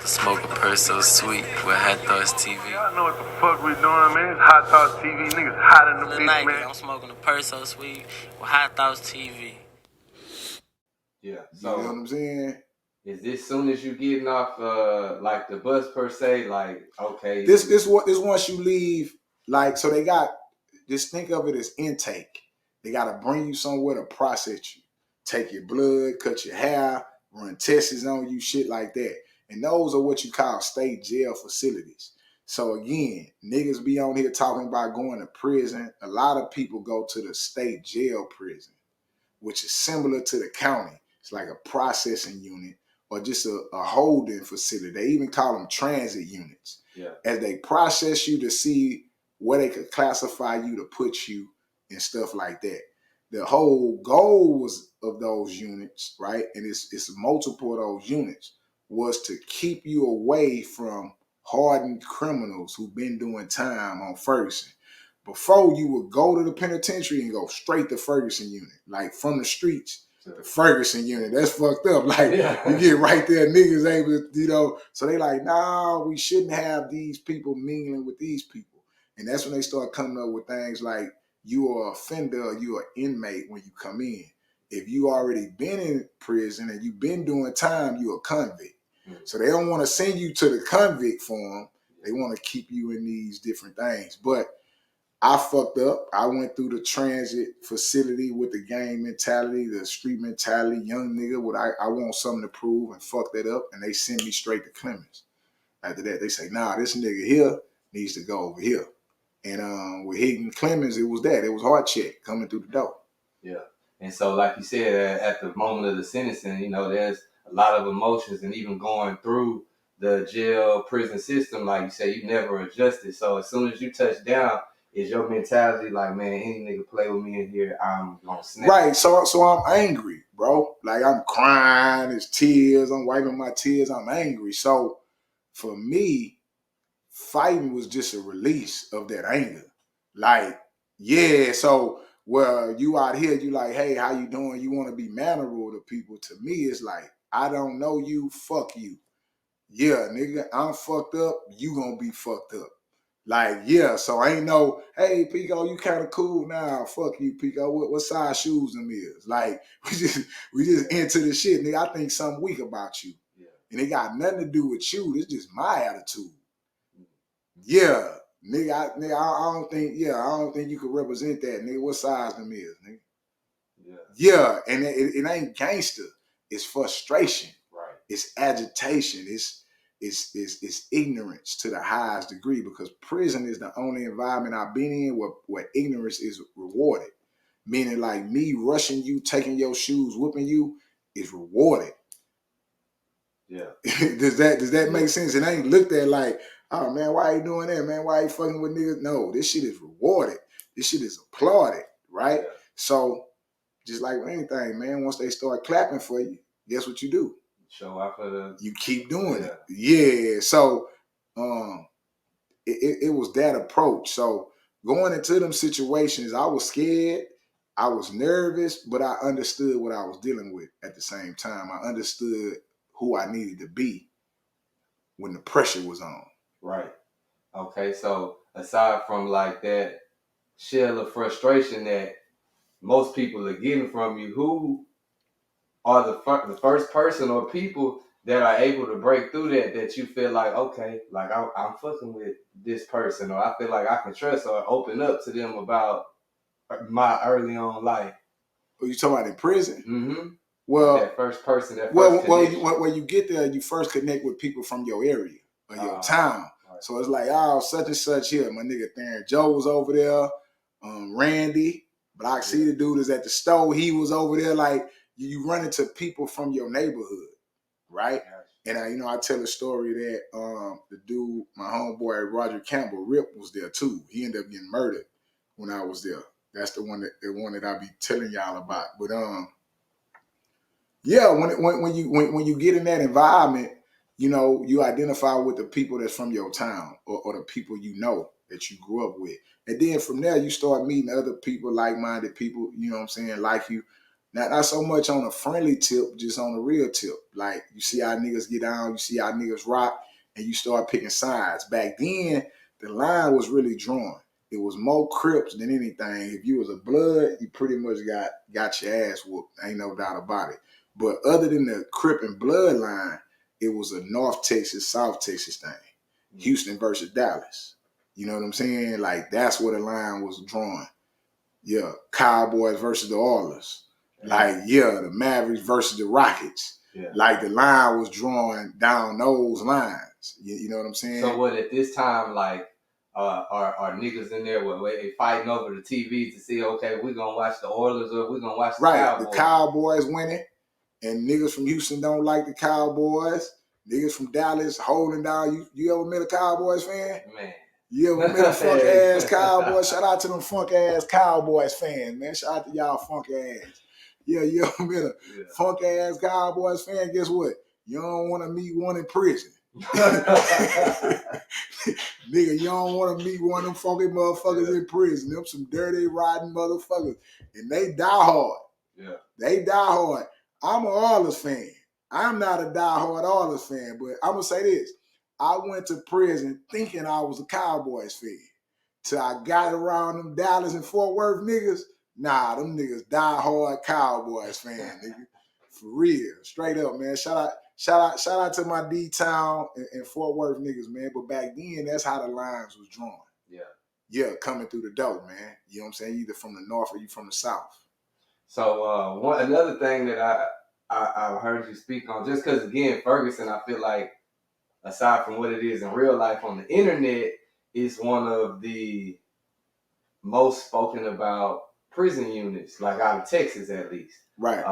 Smoke a Percy so sweet with HighThoughtsTV. Y'all know what the fuck we doing, man. It's Hot Thoughts TV. Niggas hot in the bitch, man. I'm smoking a Percy so sweet with HighThoughtsTV. Yeah. So, you know what I'm saying? Is this soon as you getting off like the bus per se, like, okay. This once you leave, like, so they got, just think of it as intake. They gotta bring you somewhere to process you. Take your blood, cut your hair, run tests on you, shit like that. And those are what you call state jail facilities. So again, niggas be on here talking about going to prison. A lot of people go to the state jail prison, which is similar to the county. It's like a processing unit or just a holding facility. They even call them transit units. Yeah. As they process you to see where they could classify you to put you and stuff like that. The whole goal was of those units, right? And it's multiple of those units, was to keep you away from hardened criminals who've been doing time on Ferguson. Before, you would go to the penitentiary and go straight to Ferguson unit, like from the streets. The Ferguson unit, that's fucked up. Like, you get right there, niggas able to, so they like, nah, we shouldn't have these people mingling with these people. And that's when they start coming up with things like, you are an offender or you are an inmate when you come in. If you already been in prison and you've been doing time, you're a convict. So they don't want to send you to the convict form. They want to keep you in these different things. But I fucked up. I went through the transit facility with the gang mentality, the street mentality, young nigga, what I want something to prove, and fucked that up. And they send me straight to Clemens. After that, they say, nah, this nigga here needs to go over here. And with hitting Clemens, it was that. It was hard check coming through the door. Yeah. And so, like you said, at the moment of the sentencing, there's a lot of emotions, and even going through the jail prison system, like you say, you never adjusted. So as soon as you touch down, is your mentality like, man, any nigga play with me in here, I'm gonna snap. Right. So I'm angry, bro. Like, I'm crying, it's tears, I'm wiping my tears, I'm angry. So for me, fighting was just a release of that anger. Like, yeah, so well, you out here, you like, hey, how you doing? You want to be mannerable to people. To me, it's like, I don't know you, fuck you. Yeah, nigga, I'm fucked up, you gonna be fucked up. Like, yeah, so I ain't no, hey, Pico, you kind of cool now. Fuck you, Pico. What size shoes them is? Like, we just into the shit, nigga. I think something weak about you. Yeah. And it got nothing to do with you. It's just my attitude. Yeah, nigga, I don't think you could represent that, nigga. What size them is, nigga? Yeah, and it ain't gangster. It's frustration. Right. It's agitation. It's ignorance to the highest degree, because prison is the only environment I've been in where ignorance is rewarded. Meaning, like, me rushing you, taking your shoes, whooping you is rewarded. Yeah. Does that make sense? It ain't looked at like, oh man, why you doing that, man? Why you fucking with niggas? No, this shit is rewarded. This shit is applauded, right? Yeah. So just like with anything, man, once they start clapping for you, guess what you do? Show out for the. You keep doing it. Yeah. So it was that approach. So going into them situations, I was scared, I was nervous, but I understood what I was dealing with at the same time. I understood who I needed to be when the pressure was on. Right. Okay, so aside from like that shell of frustration that most people are getting from you, who are the first person or people that are able to break through that you feel like, okay, like I'm fucking with this person, or I feel like I can trust or open up to them about my early on life? Are you talking about in prison? Mm-hmm. Well, that first person, that first connection. When you get there, you first connect with people from your area or your town. Right. So it's like, oh, such and such here. My nigga Theron Joe was over there. Randy, Block C, the dude is at the store. He was over there. Like, you run into people from your neighborhood, right? Yes. And I tell a story that the dude, my homeboy Roger Campbell, Rip, was there too. He ended up getting murdered when I was there. That's the one that I be telling y'all about. But yeah, when you get in that environment, you identify with the people that's from your town or the people that you grew up with. And then from there, you start meeting other people, like-minded people, like you. Not so much on a friendly tip, just on a real tip. Like, you see how niggas get down, you see how niggas rock, and you start picking sides. Back then, the line was really drawn. It was more Crips than anything. If you was a blood, you pretty much got your ass whooped. Ain't no doubt about it. But other than the Crip and blood line, it was a North Texas, South Texas thing. Houston versus Dallas. You know what I'm saying? Like, that's where the line was drawn. Yeah, Cowboys versus the Oilers. Like, yeah, the Mavericks versus the Rockets. Yeah. Like, the line was drawn down those lines. You know what I'm saying? So what, at this time, like, are niggas in there where they fighting over the TV to see, okay, we're going to watch the Oilers or we're going to watch the Cowboys? The Cowboys winning, and niggas from Houston don't like the Cowboys. Niggas from Dallas holding down. You ever met a Cowboys fan? Man. You ever met a funk-ass Cowboys? Shout out to them funk-ass Cowboys fans, man. Shout out to y'all funk-ass. Yeah, you ever met a funk-ass Cowboys fan? Guess what? You don't want to meet one in prison. Nigga, you don't want to meet one of them funky motherfuckers in prison. Them some dirty, rotten motherfuckers. And they die hard. Yeah. They die hard. I'm an Oilers fan. I'm not a diehard Oilers fan, but I'm going to say this. I went to prison thinking I was a Cowboys fan. Till I got around them Dallas and Fort Worth niggas. Nah, them niggas diehard Cowboys fan, nigga. For real. Straight up, man. Shout out to my D-Town and Fort Worth niggas, man. But back then, that's how the lines was drawn. Yeah. Yeah, coming through the door, man. You know what I'm saying? Either from the north or you from the south. So another thing that I heard you speak on, just because, again, Ferguson, I feel like, aside from what it is in real life on the internet, is one of the most spoken about prison units, like out of Texas at least. Right.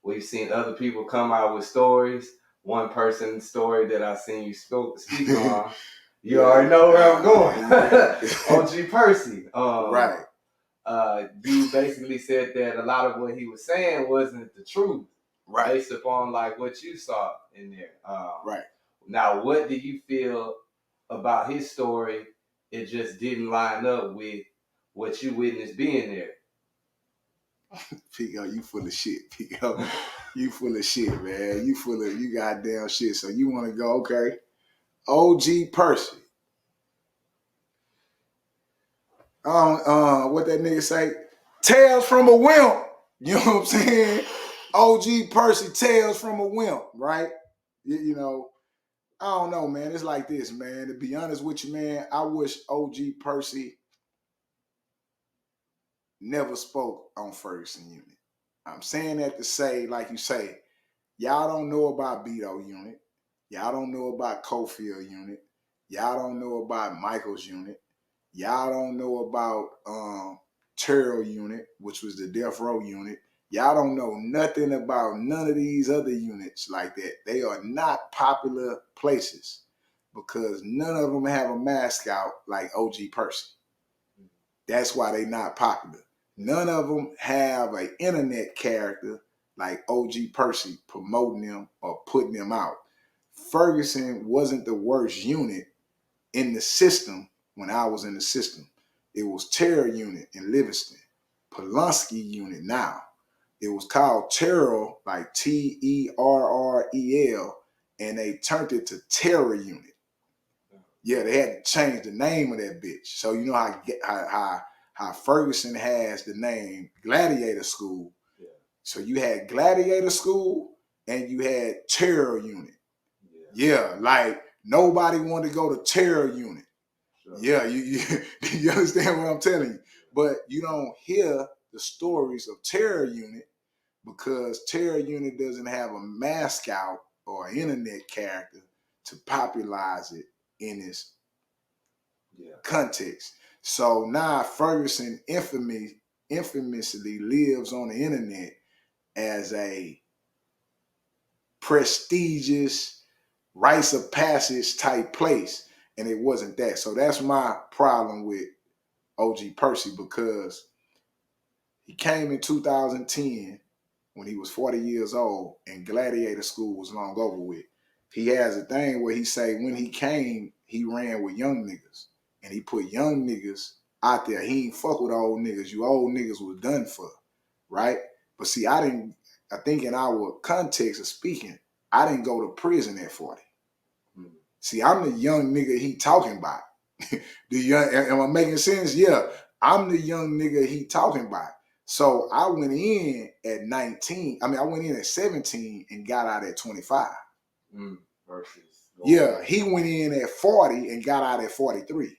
We've seen other people come out with stories. One person's story that I seen you speak on, you already know where I'm going. OG Percy. Right. You basically said that a lot of what he was saying wasn't the truth. Right. Based upon like what you saw in there. Right. Now, what do you feel about his story? It just didn't line up with what you witnessed being there. Pico, you full of shit. Pico, you full of shit, man. You goddamn shit. So you want to go, okay, OG Percy. What that nigga say? Tales from a Wimp. You know what I'm saying? OG Percy, Tales from a Wimp, right? You know, I don't know, man. It's like this, man. To be honest with you, man, I wish OG Percy never spoke on Ferguson Unit. I'm saying that to say, like you say, y'all don't know about Beto Unit. Y'all don't know about Cofield Unit. Y'all don't know about Michael's Unit. Y'all don't know about Terrell Unit, which was the Death Row Unit. Y'all don't know nothing about none of these other units like that. They are not popular places because none of them have a mascot like OG Percy. That's why they not popular. None of them have an internet character like OG Percy promoting them or putting them out. Ferguson wasn't the worst unit in the system when I was in the system. It was Terror Unit in Livingston, Pulaski Unit now. It was called Terrell, like Terrel, and they turned it to Terror Unit. Yeah, they had to change the name of that bitch. So you know how Ferguson has the name Gladiator School. Yeah. So you had Gladiator School and you had Terror Unit. Yeah, like nobody wanted to go to Terror Unit. Sure. Yeah, you understand what I'm telling you? But you don't hear the stories of Terror Unit because Terror Unit doesn't have a mascot or an internet character to popularize it in its context. So now Ferguson infamously lives on the internet as a prestigious rites of passage type place, and it wasn't that. So that's my problem with OG Percy, because he came in 2010 when he was 40 years old and Gladiator School was long over with. He has a thing where he say when he came, he ran with young niggas and he put young niggas out there. He ain't fuck with old niggas. You old niggas was done for, right? But see, I think in our context of speaking, I didn't go to prison at 40. See, I'm the young nigga he talking about. Am I making sense? Yeah, I'm the young nigga he talking about. So I went in at 19. I mean, I went in at 17 and got out at 25. Versus. Yeah, he went in at 40 and got out at 43.